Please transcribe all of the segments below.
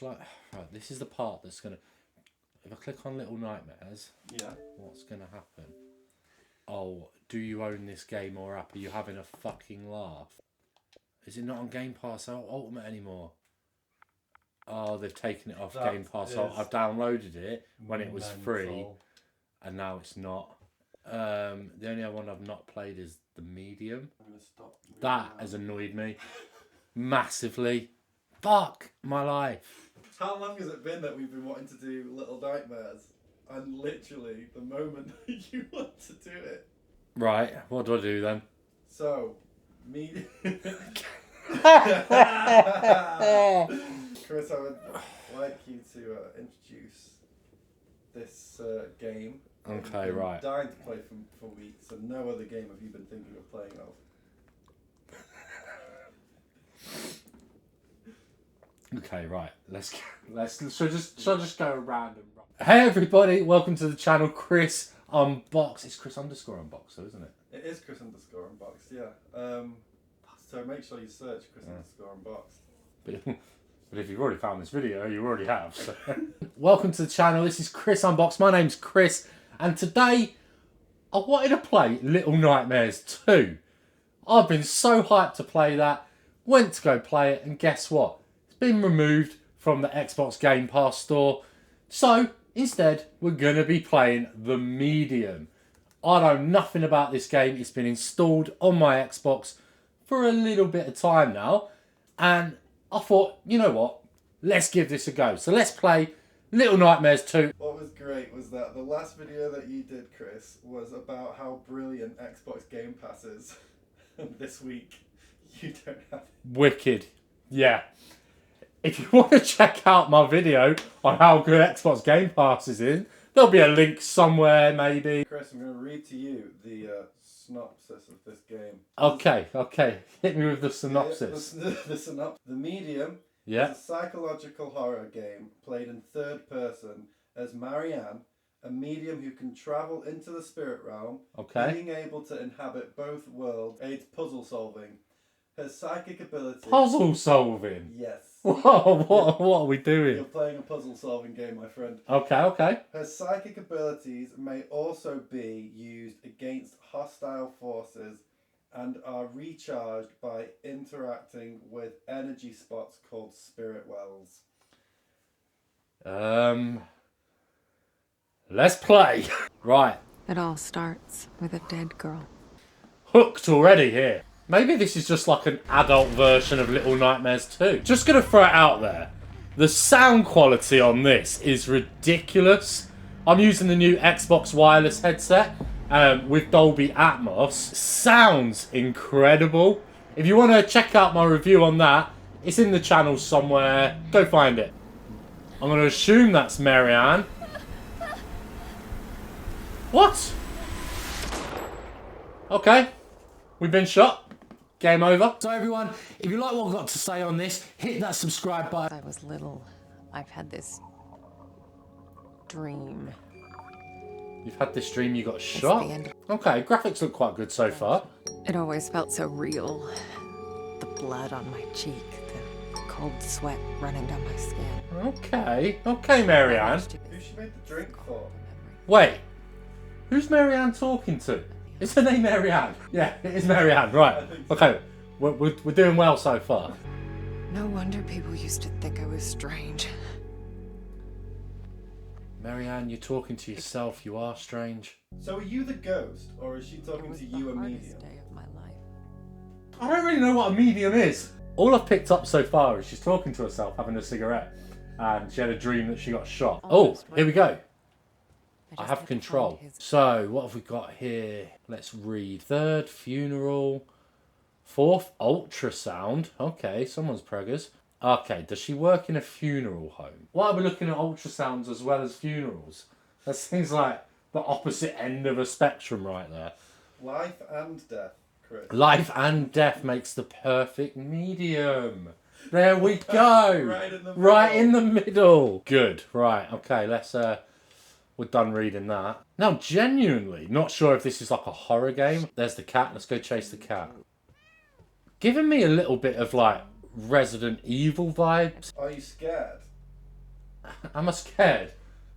Right, this is the part that's gonna... If I click on Little Nightmares, yeah, what's gonna happen? Oh, do you own this game or app? Are you having a fucking laugh? Is it not on Game Pass Ultimate anymore? Oh, they've taken it off Game Pass. I've downloaded it when it was free, and now it's not. The only other one I've not played is The Medium. I'm gonna stop. That has annoyed me massively. Fuck my life. How long has it been that we've been wanting to do Little Nightmares? And literally, the moment that you want to do it. Right, what do I do then? So, Chris, I would like you to introduce this game. Okay, You've been right. dying to play for weeks, and no other game have you been thinking of playing of. Okay, right. Shall I just go random? Hey everybody, welcome to the channel. Chris Unboxed. It's Chris _Unboxed, though, isn't it? It is Chris _Unboxed, yeah. So make sure you search Chris _Unboxed. But if you've already found this video, you already have. So. Welcome to the channel. This is Chris Unboxed. My name's Chris, and today I wanted to play Little Nightmares 2. I've been so hyped to play that. Went to go play it, and guess what? It's been removed from the Xbox Game Pass store. So instead, we're going to be playing The Medium. I know nothing about this game. It's been installed on my Xbox for a little bit of time now. And I thought, you know what? Let's give this a go. So let's play Little Nightmares 2. What was great was that the last video that you did, Chris, was about how brilliant Xbox Game Pass is. And this week, you don't have it. Wicked. Yeah. If you want to check out my video on how good Xbox Game Pass is in, there'll be a link somewhere, maybe. Chris, I'm going to read to you the synopsis of this game. Okay. Hit me with the synopsis. The synopsis. The Medium is a psychological horror game played in third person as Marianne, a medium who can travel into the spirit realm, being able to inhabit both worlds, aids puzzle solving. Her psychic ability... Puzzle solving? Yes. Whoa, what are we doing? You're playing a puzzle solving game, my friend. Okay. Her psychic abilities may also be used against hostile forces and are recharged by interacting with energy spots called spirit wells. Let's play. Right. It all starts with a dead girl. Hooked already here. Maybe this is just like an adult version of Little Nightmares 2. Just gonna throw it out there. The sound quality on this is ridiculous. I'm using the new Xbox wireless headset with Dolby Atmos. Sounds incredible. If you want to check out my review on that, it's in the channel somewhere. Go find it. I'm going to assume that's Marianne. What? Okay. We've been shot. Game over. So everyone, if you like what I've got to say on this, hit that subscribe button. Since I was little, I've had this dream. You've had this dream you got shot? The end. Okay, graphics look quite good so far. It always felt so real. The blood on my cheek, the cold sweat running down my skin. Okay, Marianne. Who she made the drink for? Wait, who's Marianne talking to? Is her name Marianne? Yeah, it is Marianne, right. Okay, we're doing well so far. No wonder people used to think I was strange. Marianne, you're talking to yourself, you are strange. So are you the ghost, or is she talking to you, a medium? Day of my life. I don't really know what a medium is. All I've picked up so far is she's talking to herself, having a cigarette, and she had a dream that she got shot. Oh, here we go. I have control. So, what have we got here? Let's read. Third, funeral. Fourth, ultrasound. Okay, someone's preggers. Okay, does she work in a funeral home? Why are we looking at ultrasounds as well as funerals? That seems like the opposite end of a spectrum right there. Life and death, Chris. Life and death makes the perfect medium. There we go. Right in the middle. Good. Right. Okay, let's... We're done reading that. Now, genuinely, not sure if this is like a horror game. There's the cat. Let's go chase the cat. Giving me a little bit of, like, Resident Evil vibes. Are you scared? Am I scared?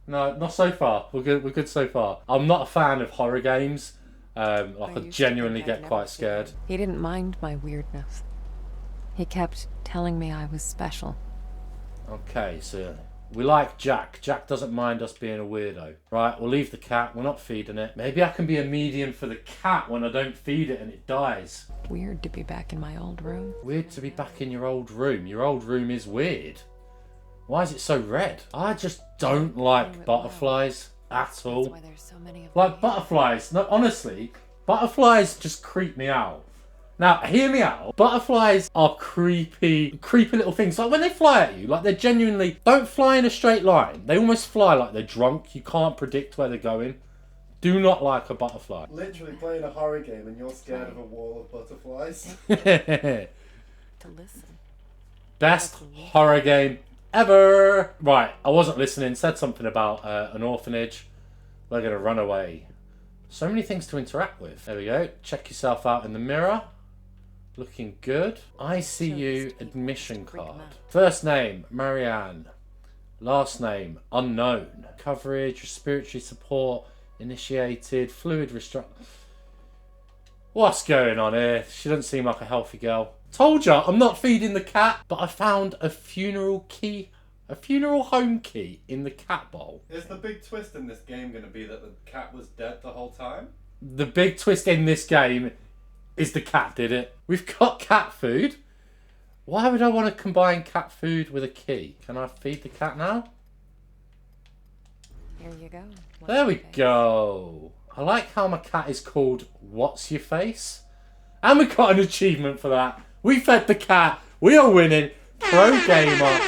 No, not so far. We're good so far. I'm not a fan of horror games. Like I genuinely get quite scared. He didn't mind my weirdness. He kept telling me I was special. Okay, so we like Jack. Jack doesn't mind us being a weirdo. Right, we'll leave the cat. We're not feeding it. Maybe I can be a medium for the cat when I don't feed it and it dies. Weird to be back in my old room. Weird to be back in your old room. Your old room is weird. Why is it so red? I just don't like butterflies at all. That's why there's so many of Like butterflies. No, honestly, butterflies just creep me out. Now, hear me out. Butterflies are creepy little things. Like when they fly at you, like they genuinely don't fly in a straight line. They almost fly like they're drunk. You can't predict where they're going. Do not like a butterfly. Literally playing a horror game and you're scared of a wall of butterflies. to listen. Best horror game ever. Right, I wasn't listening. Said something about an orphanage. We're going to run away. So many things to interact with. There we go. Check yourself out in the mirror. Looking good. ICU admission card. First name, Marianne. Last name, unknown. Coverage, respiratory support, initiated, fluid restrict. What's going on here? She doesn't seem like a healthy girl. Told ya, I'm not feeding the cat, but I found a funeral key. A funeral home key in the cat bowl. Is the big twist in this game going to be that the cat was dead the whole time? The big twist in this game is the cat did it. We've got cat food. Why would I want to combine cat food with a key? Can I feed the cat now? Here you go. There we go. I like how my cat is called What's Your Face? And we got an achievement for that. We fed the cat. We are winning. Pro gamer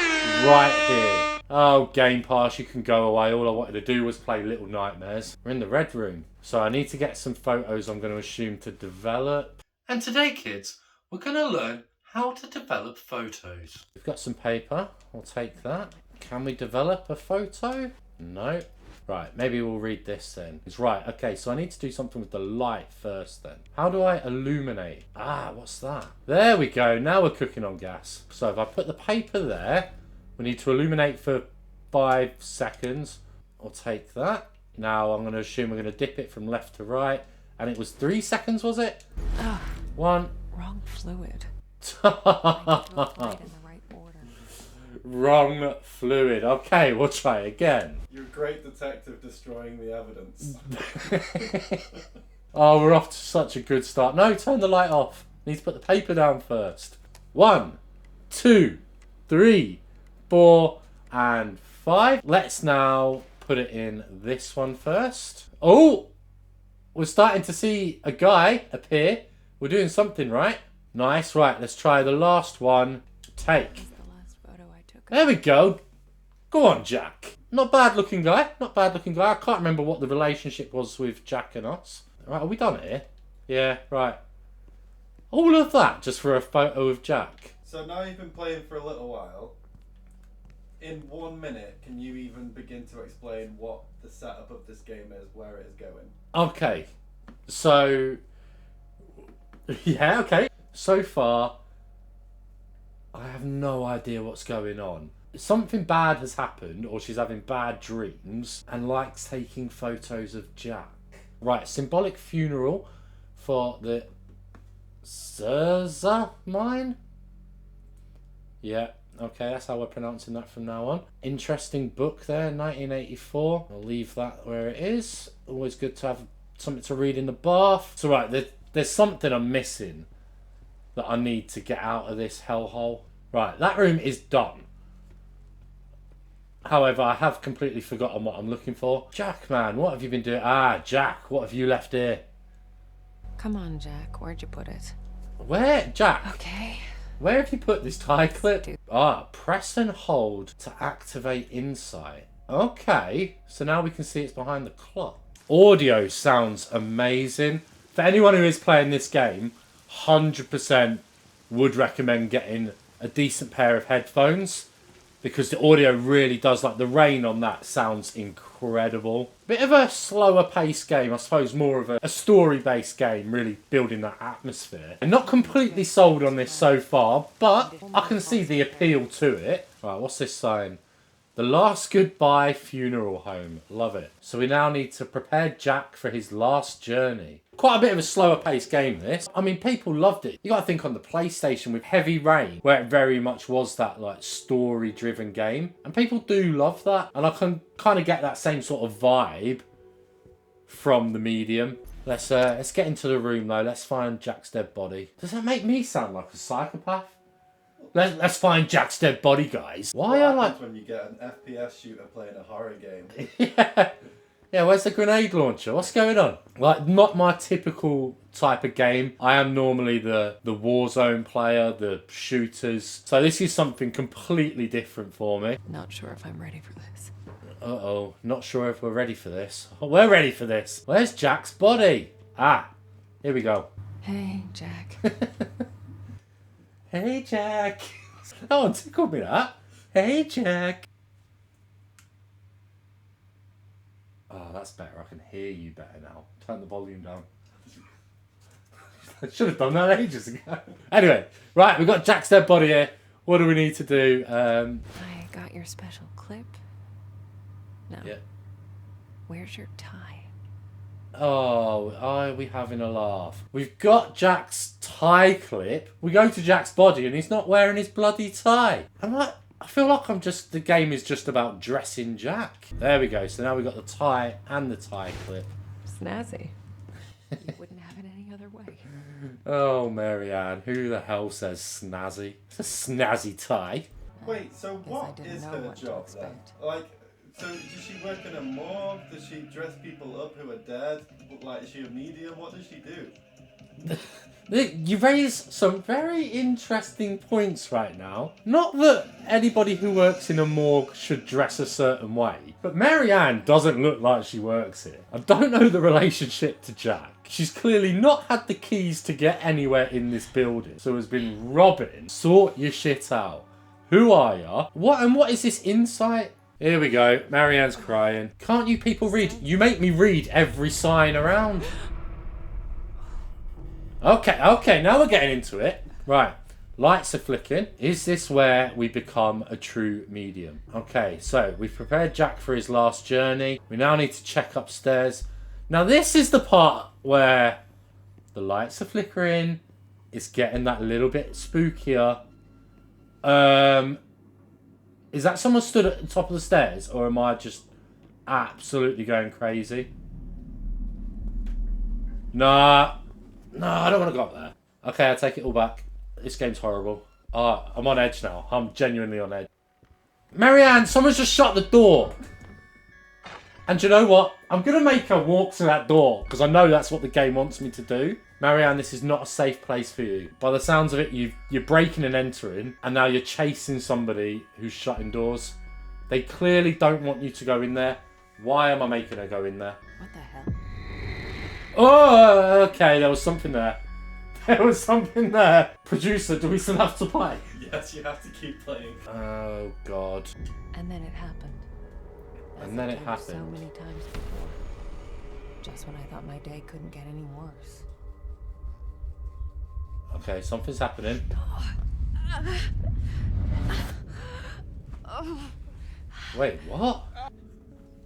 right here. Oh, Game Pass, you can go away. All I wanted to do was play Little Nightmares. We're in the red room. So I need to get some photos I'm going to assume to develop. And today, kids, we're going to learn how to develop photos. We've got some paper. I'll take that. Can we develop a photo? No. Right, maybe we'll read this then. It's right, okay, so I need to do something with the light first then. How do I illuminate? Ah, what's that? There we go, now we're cooking on gas. So if I put the paper there, we need to illuminate for 5 seconds. I'll take that. Now I'm going to assume we're going to dip it from left to right. And it was 3 seconds, was it? 1. Wrong fluid. Wrong fluid. Okay, we'll try again. You're a great detective destroying the evidence. Oh, we're off to such a good start. No, turn the light off. Need to put the paper down first. 1, 2, 3, 4, and 5. Let's now put it in this one first. Oh, we're starting to see a guy appear. We're doing something right. Nice. Right, let's try the last one. Take. There we go. Go on, Jack. Not bad looking guy. Not bad looking guy. I can't remember what the relationship was with Jack and us. Right, are we done here? Yeah, right. All of that just for a photo of Jack. So now you've been playing for a little while. In 1 minute, can you even begin to explain what the setup of this game is, where it is going? Okay. So, yeah, okay. So far, I have no idea what's going on. Something bad has happened, or she's having bad dreams and likes taking photos of Jack. Right, symbolic funeral for the Zerza mine? Yeah, okay, that's how we're pronouncing that from now on. Interesting book there, 1984. I'll leave that where it is. Always good to have something to read in the bath. So right, there's something I'm missing that I need to get out of this hellhole. Right, that room is done. However, I have completely forgotten what I'm looking for. Jack, man, what have you been doing? Ah, Jack, what have you left here? Come on, Jack. Where'd you put it? Where? Jack? Okay. Where have you put this tie clip? Ah, press and hold to activate insight. Okay, so now we can see it's behind the clock. Audio sounds amazing. For anyone who is playing this game, 100% would recommend getting a decent pair of headphones because the audio really does, like the rain on that sounds incredible. Bit of a slower paced game, I suppose more of a story-based game, really building that atmosphere. I'm not completely sold on this so far, but I can see the appeal to it. Right, what's this sign? The last goodbye funeral home. Love it. So we now need to prepare Jack for his last journey. Quite a bit of a slower paced game, this. I mean, people loved it. You got to think on the PlayStation with Heavy Rain, where it very much was that like story driven game. And people do love that. And I can kind of get that same sort of vibe from the Medium. Let's get into the room though. Let's find Jack's dead body. Does that make me sound like a psychopath? Let's find Jack's dead body, guys. Why are like when you get an FPS shooter playing a horror game? yeah. Where's the grenade launcher? What's going on? Like, not my typical type of game. I am normally the Warzone player, the shooters. So this is something completely different for me. Not sure if I'm ready for this. Uh-oh, not sure if we're ready for this. Oh, we're ready for this. Where's Jack's body? Ah, here we go. Hey, Jack. Hey, Jack. Oh, tickled me that. Hey, Jack. Oh, that's better. I can hear you better now. Turn the volume down. I should have done that ages ago. Anyway, right, we've got Jack's dead body here. What do we need to do? I got your special clip. No. Yeah. Where's your tie? Oh, are we having a laugh? We've got Jack's tie clip. We go to Jack's body and he's not wearing his bloody tie. I feel like the game is just about dressing Jack. There we go. So now we've got the tie and the tie clip. Snazzy. You wouldn't have it any other way. Oh, Marianne, who the hell says snazzy? It's a snazzy tie. Wait, so what is her job then? Like, so does she work in a morgue? Does she dress people up who are dead? Like, is she a medium? What does she do? You raise some very interesting points right now. Not that anybody who works in a morgue should dress a certain way, but Marianne doesn't look like she works here. I don't know the relationship to Jack. She's clearly not had the keys to get anywhere in this building, so has been robbing. Sort your shit out. Who are ya? What is this insight? Here we go. Marianne's crying. Can't you people read? You make me read every sign around. Okay, now we're getting into it. Right, lights are flicking. Is this where we become a true medium? Okay, so we've prepared Jack for his last journey. We now need to check upstairs. Now this is the part where the lights are flickering. It's getting that little bit spookier. Is that someone stood at the top of the stairs, or am I just absolutely going crazy? Nah, I don't want to go up there. Okay, I take it all back. This game's horrible. I'm on edge now. I'm genuinely on edge. Marianne, someone's just shut the door. And you know what? I'm going to make her walk to that door, because I know that's what the game wants me to do. Marianne, this is not a safe place for you. By the sounds of it, you're breaking and entering, and now you're chasing somebody who's shutting doors. They clearly don't want you to go in there. Why am I making her go in there? What the hell? Oh, okay, there was something there. There was something there. Producer, do we still have to play? Yes, you have to keep playing. Oh, God. And then it happened. And then it So happened. many times before. Just when I thought my day couldn't get any worse. Okay, something's happening. Wait, what?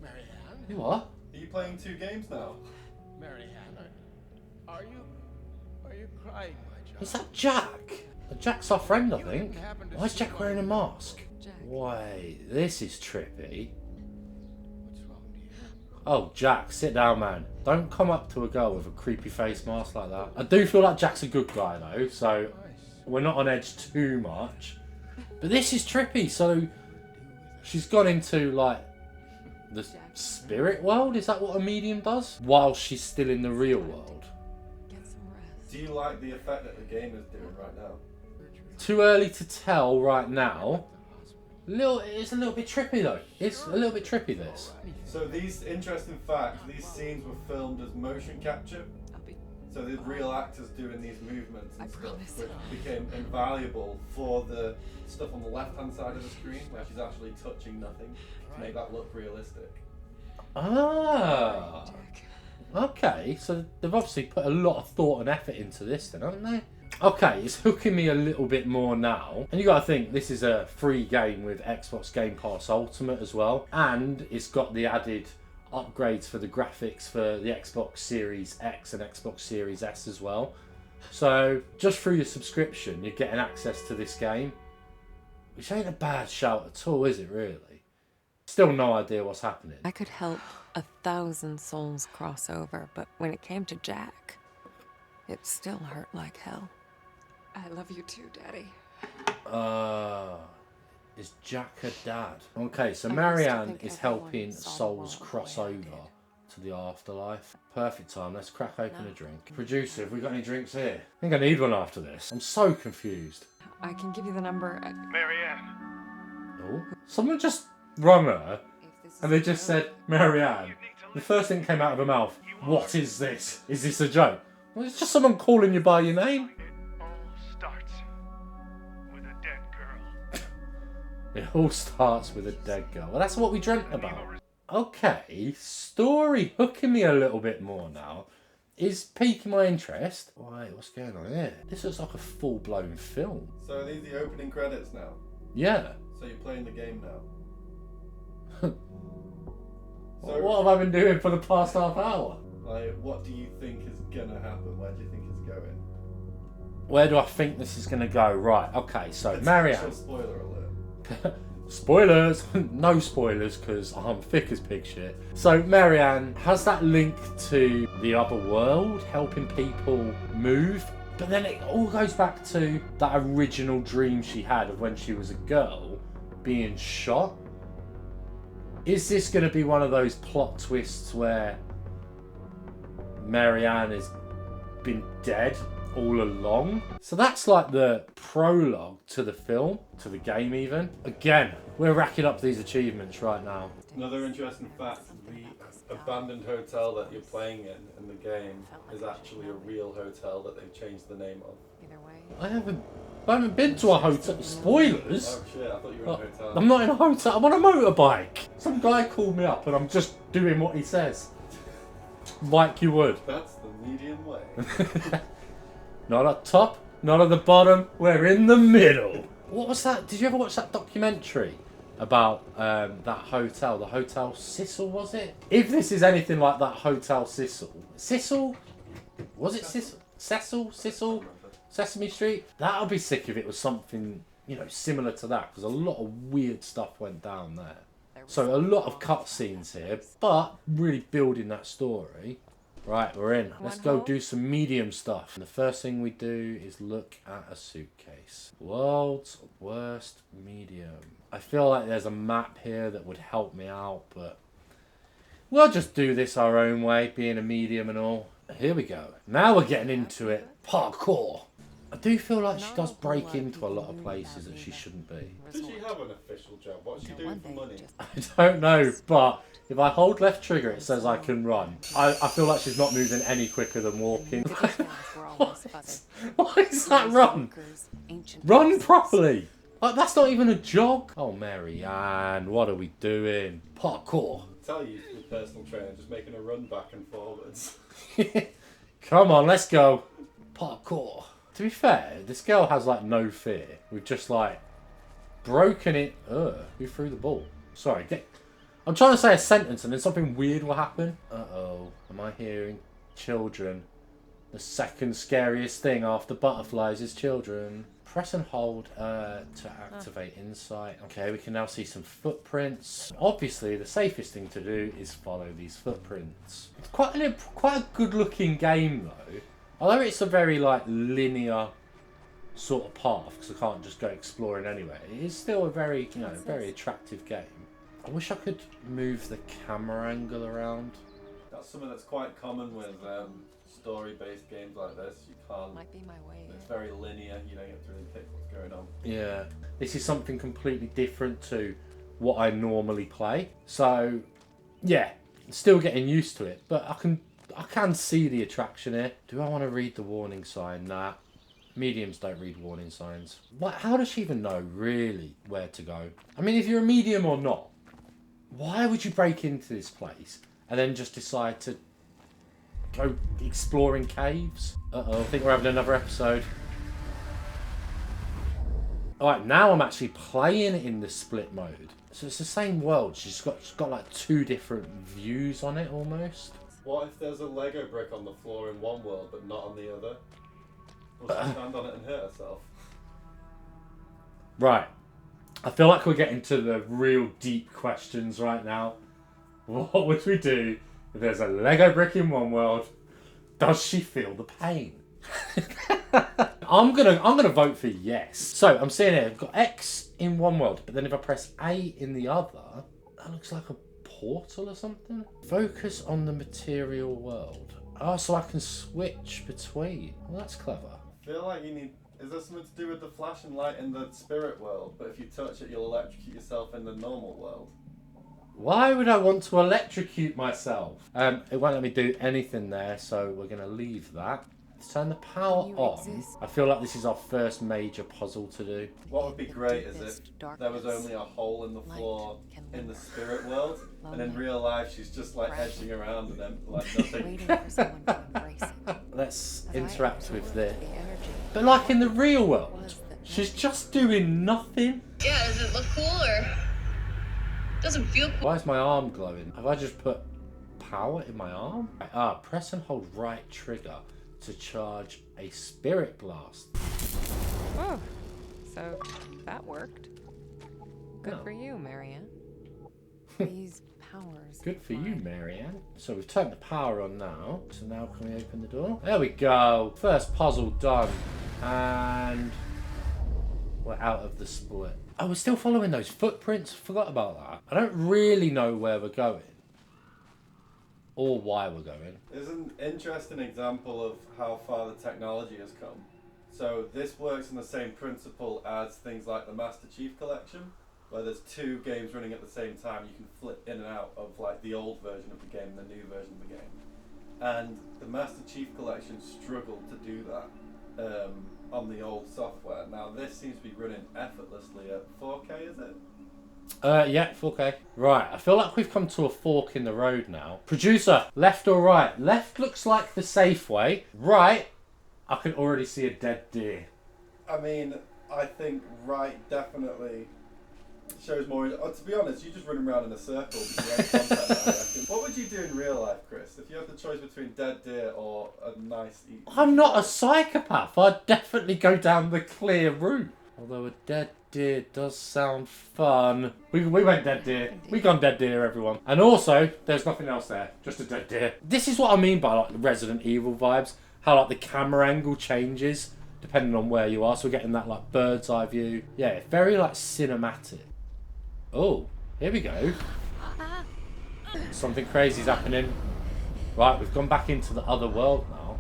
Marianne? You what? Are you playing 2 games now? Marianne, are you crying, my child? Is that Jack? Jack's our friend, I think. Why is Jack wearing a mask? Jack. Wait, this is trippy. What's wrong, dear? Oh, Jack, sit down, man. Don't come up to a girl with a creepy face mask like that. I do feel like Jack's a good guy, though, so we're not on edge too much. But this is trippy, so she's gone into, like, the spirit world? Is that what a medium does? While she's still in the real world. Get some rest. Do you like the effect that the game is doing right now? Too early to tell right now. It's a little bit trippy though. It's a little bit trippy, this. So these interesting facts, these scenes were filmed as motion capture. So the real actors doing these movements and stuff, which became invaluable for the stuff on the left-hand side of the screen, where she's actually touching nothing, to make that look realistic. Ah. Okay, so they've obviously put a lot of thought and effort into this then, haven't they? Okay, it's hooking me a little bit more now. And you gotta think, this is a free game with Xbox Game Pass Ultimate as well. And it's got the added upgrades for the graphics for the Xbox Series X and Xbox Series S as well. So, just through your subscription, you're getting access to this game. Which ain't a bad shout at all, is it really? Still no idea what's happening. I could help 1,000 souls cross over, but when it came to Jack, it still hurt like hell. I love you too, Daddy. Is Jack her dad? Okay, so Marianne is helping souls cross over to the afterlife. Perfect time, let's crack open a drink. Producer, have we got any drinks here? I think I need one after this. I'm so confused. I can give you the number. Marianne. Oh, someone just rung her and they just said, Marianne. The first thing came out of her mouth, what is this? Is this a joke? Well, it's just someone calling you by your name. It all starts with a dead girl. Well, that's what we dreamt about. Okay, story hooking me a little bit more now. Is piquing my interest. Wait, what's going on here? This looks like a full-blown film. So are these the opening credits now? Yeah. So you're playing the game now? So what have I been doing for the past half hour? Like, what do you think is gonna happen? Where do you think it's going? Where do I think this is gonna go? Right, okay, so Marianne. Spoiler alert. Spoilers! No spoilers, because I'm thick as pig shit. So Marianne has that link to the other world, helping people move. But then it all goes back to that original dream she had of when she was a girl being shot. Is this going to be one of those plot twists where Marianne has been dead all along? So that's like the prologue to the film, to the game even. Again, we're racking up these achievements right now. Another interesting fact, the abandoned hotel that you're playing in the game is actually a real hotel that they've changed the name of. Either way. I haven't been to a hotel. Spoilers? Oh shit, I thought you were in a hotel. I'm not in a hotel, I'm on a motorbike. Some guy called me up and I'm just doing what he says. Like you would. That's the medium way. Not at top, not at the bottom, we're in the middle. What was that? Did you ever watch that documentary about that hotel? The Hotel Cecil, was it? If this is anything like that Hotel Cecil. Cecil? Was it Cecil? Cecil? Sesame Street? That would be sick if it was something, you know, similar to that. Because a lot of weird stuff went down there. So a lot of cutscenes here, but really building that story. Right, we're in. Let's go do some medium stuff. And the first thing we do is look at a suitcase. World's worst medium. I feel like there's a map here that would help me out, but we'll just do this our own way, being a medium and all. Here we go. Now we're getting into it. Parkour. I do feel like she does break into a lot of places that she shouldn't be. Does she have an official job? What's she doing for money? I don't know, but if I hold left trigger, it says I can run. I feel like she's not moving any quicker than walking. What is that run? Run properly! Like, that's not even a jog. Oh, Marianne, what are we doing? Parkour. Tell you, your personal trainer, just making a run back and forwards. Come on, let's go. Parkour. To be fair, this girl has like no fear. We've just like broken it. Who threw the ball? Sorry, I'm trying to say a sentence and then something weird will happen. Uh-oh, am I hearing children? The second scariest thing after butterflies is children. Press and hold to activate insight. Okay, we can now see some footprints. Obviously, the safest thing to do is follow these footprints. It's quite a good-looking game, though. Although it's a very like linear sort of path, because I can't just go exploring anywhere. It is still a very, you know, very attractive game. I wish I could move the camera angle around. That's something that's quite common with story-based games like this. You can't. Might be my way. It's very linear. You don't get to really pick what's going on. Yeah, this is something completely different to what I normally play. So, yeah, still getting used to it, but I can see the attraction here. Do I want to read the warning sign? Nah. Mediums don't read warning signs. What? How does she even know, really, where to go? I mean, if you're a medium or not, why would you break into this place and then just decide to go exploring caves? Uh-oh, I think we're having another episode. Alright, now I'm actually playing in the split mode. So it's the same world, she's got like 2 different views on it almost. What if there's a Lego brick on the floor in one world but not on the other? Will she stand on it and hurt herself? Right. I feel like we're getting to the real deep questions right now. What would we do if there's a Lego brick in one world? Does she feel the pain? I'm gonna vote for yes. So I'm seeing here, I've got X in one world, but then if I press A in the other, that looks like a portal or something. Focus on the material world. Oh, so I can switch between. Well, that's clever. I feel like you need... Is there something to do with the flashing light in the spirit world? But if you touch it, you'll electrocute yourself in the normal world. Why would I want to electrocute myself? It won't let me do anything there, so we're going to leave that. Turn the power on. I feel like this is our first major puzzle to do. What would be great is if there was only a hole in the floor in the spirit world, and in real life she's just like edging around and then like nothing. Let's interact with this. But like in the real world, she's just doing nothing. Yeah, does it look cool or doesn't feel cool? Why is my arm glowing? Have I just put power in my arm? Press and hold right trigger to charge a spirit blast. Oh, so that worked. Good for you, Marianne. These powers. Good for you, Marianne. So we've turned the power on now. So now can we open the door? There we go. First puzzle done. And we're out of the split. Oh, we're still following those footprints. Forgot about that. I don't really know where we're going. Or why we're going. It's an interesting example of how far the technology has come. So this works on the same principle as things like the Master Chief Collection, where there's 2 games running at the same time. You can flip in and out of like the old version of the game and the new version of the game. And the Master Chief Collection struggled to do that on the old software. Now this seems to be running effortlessly at 4K, is it? Yeah, 4K. Right, I feel like we've come to a fork in the road now. Producer, left or right? Left looks like the safe way. Right, I can already see a dead deer. I mean, I think right definitely shows more... to be honest, you're just running around in a circle. What would you do in real life, Chris, if you had the choice between dead deer or a nice... I'm not a psychopath. I'd definitely go down the clear route. Although a dead deer does sound fun. We went dead deer. We gone dead deer, everyone. And also, there's nothing else there. Just a dead deer. This is what I mean by like the Resident Evil vibes. How like the camera angle changes depending on where you are. So we're getting that like bird's eye view. Yeah, very like cinematic. Oh, here we go. Something crazy's happening. Right, we've gone back into the other world now.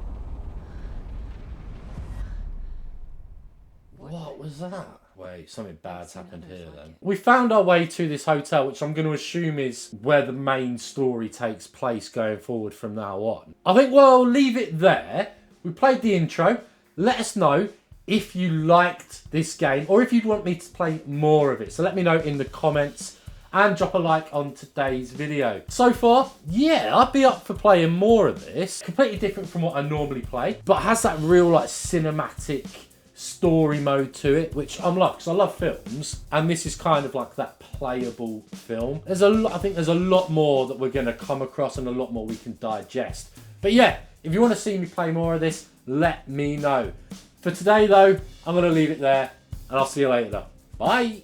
What was that? Wait, something bad's happened here then. We found our way to this hotel, which I'm going to assume is where the main story takes place going forward from now on. I think we'll leave it there. We played the intro. Let us know if you liked this game or if you'd want me to play more of it. So let me know in the comments and drop a like on today's video. So far, yeah, I'd be up for playing more of this. Completely different from what I normally play, but has that real like cinematic story mode to it, which I'm like, because I love films, and this is kind of like that playable film. There's a lot, I think there's a lot more that we're going to come across and a lot more we can digest. But yeah, if you want to see me play more of this, let me know. For today though, I'm going to leave it there, and I'll see you later. Bye!